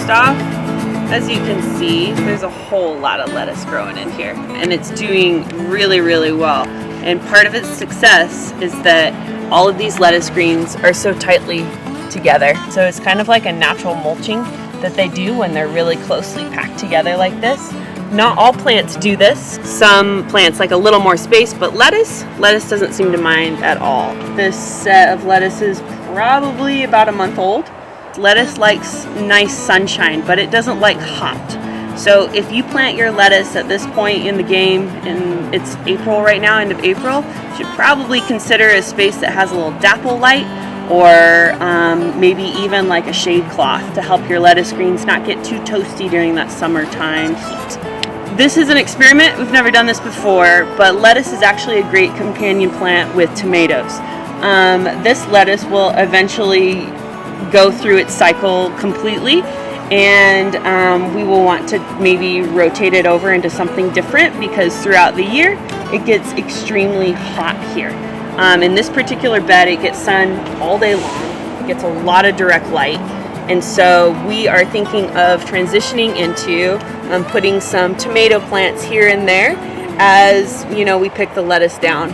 first off, as you can see, there's a whole lot of lettuce growing in here, and it's doing really, really well. And part of its success is that all of these lettuce greens are so tightly together. So it's kind of like a natural mulching that they do when they're really closely packed together like this. Not all plants do this. Some plants like a little more space, but lettuce doesn't seem to mind at all. This set of lettuce is probably about a month old. Lettuce likes nice sunshine, but it doesn't like hot. So if you plant your lettuce at this point in the game, and it's April right now, end of April, you should probably consider a space that has a little dapple light, or maybe even like a shade cloth to help your lettuce greens not get too toasty during that summertime heat. This is an experiment. We've never done this before, but lettuce is actually a great companion plant with tomatoes. This lettuce will eventually go through its cycle completely, and we will want to maybe rotate it over into something different because throughout the year it gets extremely hot here. In this particular bed, it gets sun all day long. It gets a lot of direct light, and so we are thinking of transitioning into putting some tomato plants here and there as we pick the lettuce down.